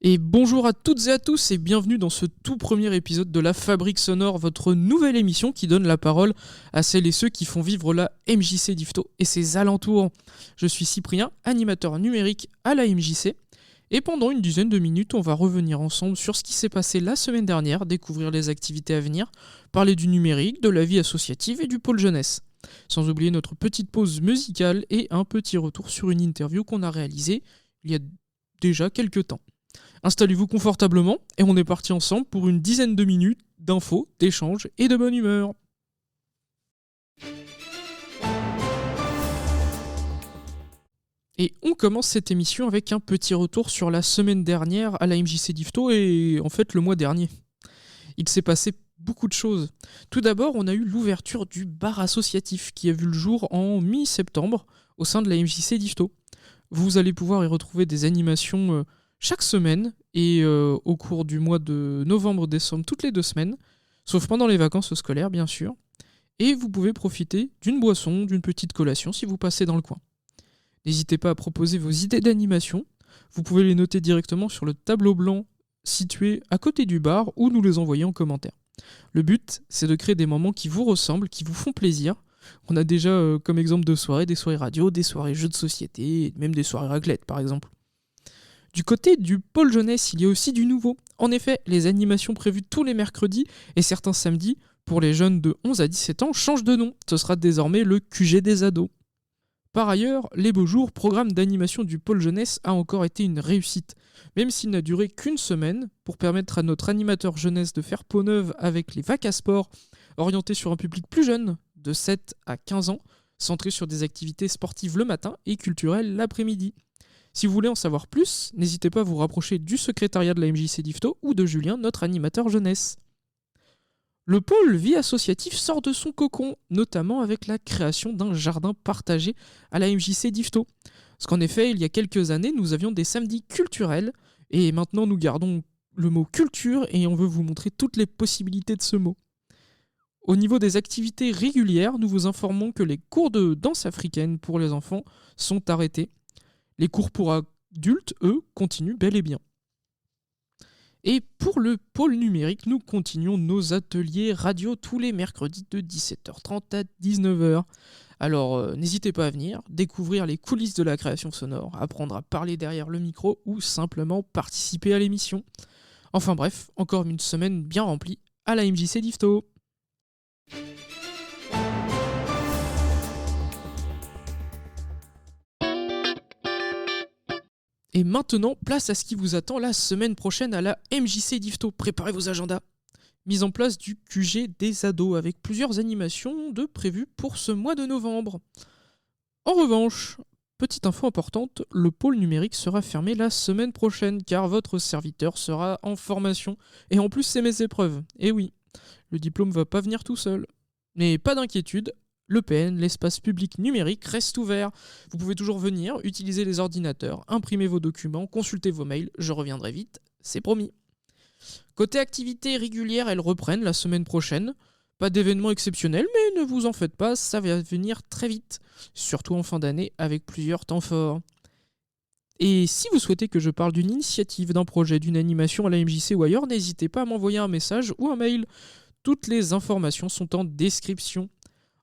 Et bonjour à toutes et à tous et bienvenue dans ce tout premier épisode de La Fabrique Sonore, votre nouvelle émission qui donne la parole à celles et ceux qui font vivre la MJC d'Yvetot et ses alentours. Je suis Cyprien, animateur numérique à la MJC, et pendant une dizaine de minutes, on va revenir ensemble sur ce qui s'est passé la semaine dernière, découvrir les activités à venir, parler du numérique, de la vie associative et du pôle jeunesse. Sans oublier notre petite pause musicale et un petit retour sur une interview qu'on a réalisée il y a déjà quelques temps. Installez-vous confortablement et on est parti ensemble pour une dizaine de minutes d'infos, d'échanges et de bonne humeur. Et on commence cette émission avec un petit retour sur la semaine dernière à la MJC d'Yvetot et en fait le mois dernier. Il s'est passé beaucoup de choses. Tout d'abord, on a eu l'ouverture du bar associatif qui a vu le jour en mi-septembre au sein de la MJC d'Yvetot. Vous allez pouvoir y retrouver des animations chaque semaine et au cours du mois de novembre-décembre toutes les 2 semaines, sauf pendant les vacances scolaires bien sûr. Et vous pouvez profiter d'une boisson, d'une petite collation si vous passez dans le coin. N'hésitez pas à proposer vos idées d'animation. Vous pouvez les noter directement sur le tableau blanc situé à côté du bar ou nous les envoyer en commentaire. Le but, c'est de créer des moments qui vous ressemblent, qui vous font plaisir. On a déjà comme exemple de soirées, des soirées radio, des soirées jeux de société, même des soirées raclette par exemple. Du côté du pôle jeunesse, il y a aussi du nouveau. En effet, les animations prévues tous les mercredis et certains samedis pour les jeunes de 11 à 17 ans changent de nom. Ce sera désormais le QG des ados. Par ailleurs, les Beaux Jours, programme d'animation du pôle jeunesse, a encore été une réussite, même s'il n'a duré qu'une semaine, pour permettre à notre animateur jeunesse de faire peau neuve avec les Vac à Sport, orienté sur un public plus jeune, de 7 à 15 ans, centré sur des activités sportives le matin et culturelles l'après-midi. Si vous voulez en savoir plus, n'hésitez pas à vous rapprocher du secrétariat de la MJC d'Yvetot ou de Julien, notre animateur jeunesse. Le pôle vie associative sort de son cocon, notamment avec la création d'un jardin partagé à la MJC d'Yvetot. Parce qu'en effet, il y a quelques années, nous avions des samedis culturels, et maintenant nous gardons le mot culture et on veut vous montrer toutes les possibilités de ce mot. Au niveau des activités régulières, nous vous informons que les cours de danse africaine pour les enfants sont arrêtés. Les cours pour adultes, eux, continuent bel et bien. Et pour le pôle numérique, nous continuons nos ateliers radio tous les mercredis de 17h30 à 19h. Alors n'hésitez pas à venir, découvrir les coulisses de la création sonore, apprendre à parler derrière le micro ou simplement participer à l'émission. Enfin bref, encore une semaine bien remplie à la MJC d'Yvetot. Et maintenant, place à ce qui vous attend la semaine prochaine à la MJC d'Yvetot. Préparez vos agendas. Mise en place du QG des ados avec plusieurs animations de prévues pour ce mois de novembre. En revanche, petite info importante, le pôle numérique sera fermé la semaine prochaine car votre serviteur sera en formation. Et en plus, c'est mes épreuves. Et oui, le diplôme va pas venir tout seul. Mais pas d'inquiétude. L'EPN, l'espace public numérique, reste ouvert. Vous pouvez toujours venir, utiliser les ordinateurs, imprimer vos documents, consulter vos mails. Je reviendrai vite, c'est promis. Côté activités régulières, elles reprennent la semaine prochaine. Pas d'événements exceptionnels, mais ne vous en faites pas, ça va venir très vite. Surtout en fin d'année, avec plusieurs temps forts. Et si vous souhaitez que je parle d'une initiative, d'un projet, d'une animation à la MJC ou ailleurs, n'hésitez pas à m'envoyer un message ou un mail. Toutes les informations sont en description.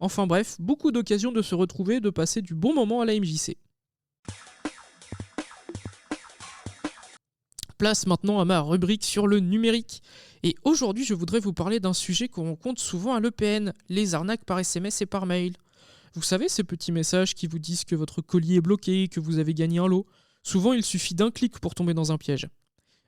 Enfin bref, beaucoup d'occasions de se retrouver et de passer du bon moment à la MJC. Place maintenant à ma rubrique sur le numérique. Et aujourd'hui, je voudrais vous parler d'un sujet qu'on rencontre souvent à l'EPN, les arnaques par SMS et par mail. Vous savez, ces petits messages qui vous disent que votre colis est bloqué, que vous avez gagné un lot. Souvent, il suffit d'un clic pour tomber dans un piège.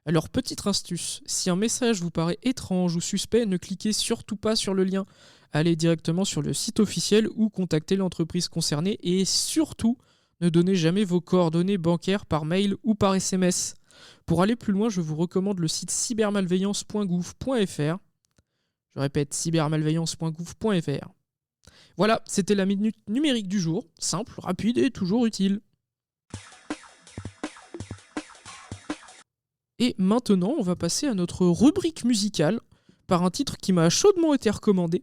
Alors, petite astuce, si un message vous paraît étrange ou suspect, ne cliquez surtout pas sur le lien. Allez directement sur le site officiel ou contactez l'entreprise concernée et surtout, ne donnez jamais vos coordonnées bancaires par mail ou par SMS. Pour aller plus loin, je vous recommande le site cybermalveillance.gouv.fr. Je répète, cybermalveillance.gouv.fr. Voilà, c'était la minute numérique du jour, simple, rapide et toujours utile. Et maintenant, on va passer à notre rubrique musicale par un titre qui m'a chaudement été recommandé,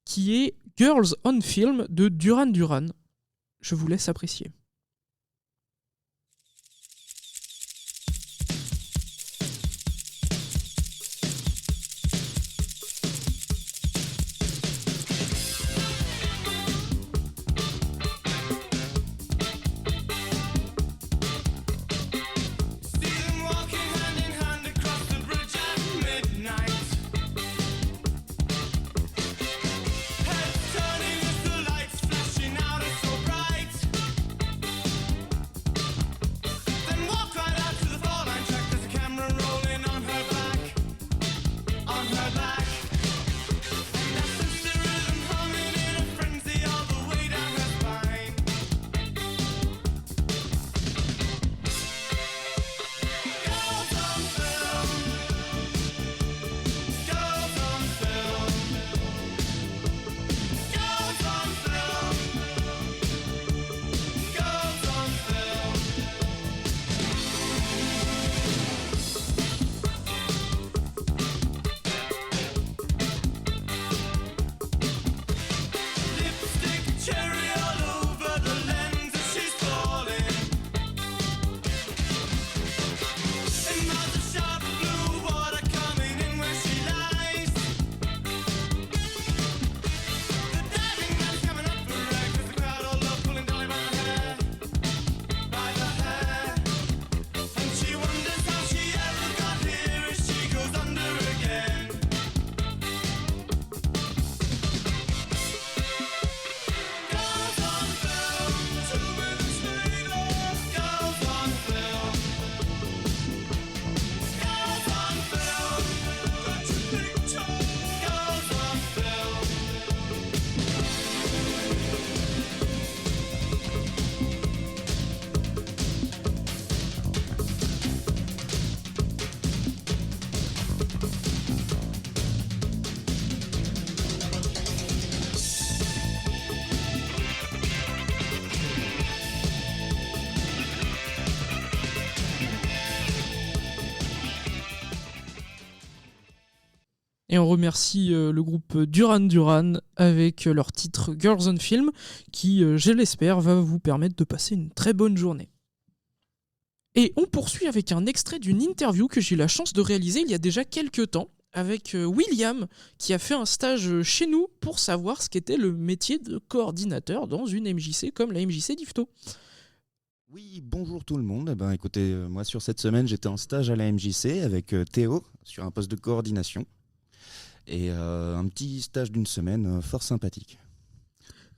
qui est Girls on Film de Duran Duran. Je vous laisse apprécier. Et on remercie le groupe Duran Duran avec leur titre Girls on Film qui, je l'espère, va vous permettre de passer une très bonne journée. Et on poursuit avec un extrait d'une interview que j'ai eu la chance de réaliser il y a déjà quelques temps avec William qui a fait un stage chez nous pour savoir ce qu'était le métier de coordinateur dans une MJC comme la MJC d'Yvetot. Oui, bonjour tout le monde. Eh ben, écoutez, moi sur cette semaine j'étais en stage à la MJC avec Théo sur un poste de coordination et un petit stage d'une semaine fort sympathique.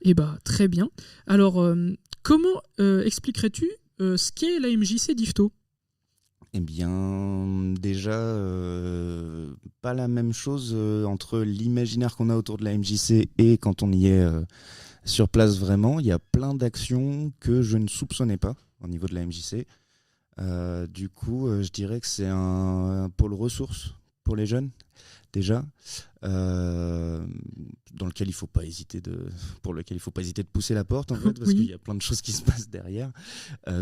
Eh bah très bien. Alors comment expliquerais-tu ce qu'est la MJC d'Yvetot ? Eh bien, déjà, pas la même chose entre l'imaginaire qu'on a autour de la MJC et quand on y est sur place vraiment. Il y a plein d'actions que je ne soupçonnais pas au niveau de la MJC. Du coup, je dirais que c'est un pôle ressources pour les jeunes, déjà, dans lequel il faut pas hésiter pour lequel il faut pas hésiter de pousser la porte en fait, parce qu'il y a plein de choses qui se passent derrière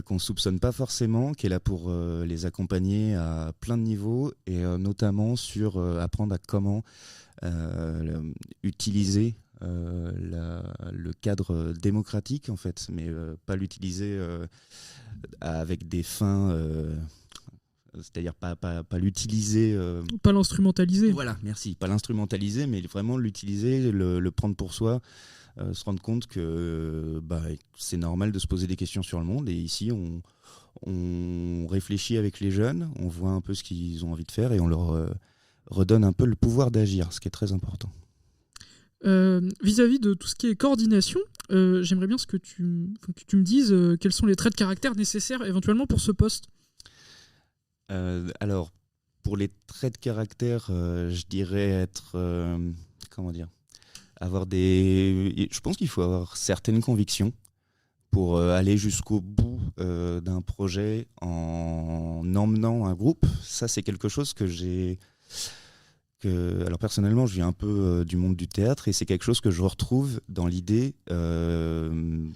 qu'on soupçonne pas forcément, qui est là pour les accompagner à plein de niveaux et notamment sur apprendre à comment utiliser le cadre démocratique en fait, mais pas l'utiliser avec des fins. C'est-à-dire pas l'utiliser... Pas l'instrumentaliser. Voilà, merci. Pas l'instrumentaliser, mais vraiment l'utiliser, le prendre pour soi, se rendre compte que c'est normal de se poser des questions sur le monde. Et ici, on réfléchit avec les jeunes, on voit un peu ce qu'ils ont envie de faire et on leur redonne un peu le pouvoir d'agir, ce qui est très important. Vis-à-vis de tout ce qui est coordination, j'aimerais bien que tu me dises quels sont les traits de caractère nécessaires éventuellement pour ce poste. Alors, pour les traits de caractère, je dirais être... Je pense qu'il faut avoir certaines convictions pour aller jusqu'au bout d'un projet en emmenant un groupe. Ça, c'est quelque chose alors personnellement, je viens un peu du monde du théâtre et c'est quelque chose que je retrouve dans l'idée comme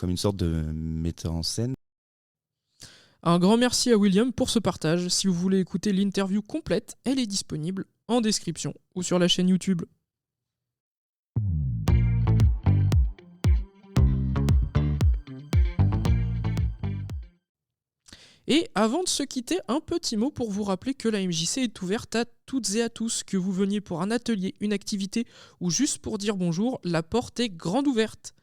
une sorte de metteur en scène. Un grand merci à William pour ce partage. Si vous voulez écouter l'interview complète, elle est disponible en description ou sur la chaîne YouTube. Et avant de se quitter, un petit mot pour vous rappeler que la MJC est ouverte à toutes et à tous. Que vous veniez pour un atelier, une activité ou juste pour dire bonjour, la porte est grande ouverte.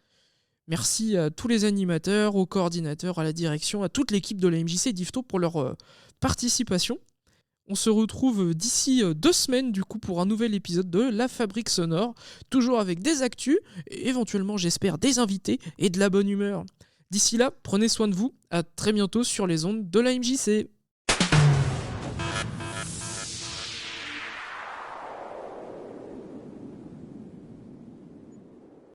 Merci à tous les animateurs, aux coordinateurs, à la direction, à toute l'équipe de la MJC d'Yvetot pour leur participation. On se retrouve d'ici 2 semaines du coup pour un nouvel épisode de La Fabrique Sonore, toujours avec des actus, et éventuellement j'espère des invités et de la bonne humeur. D'ici là, prenez soin de vous, à très bientôt sur les ondes de la MJC.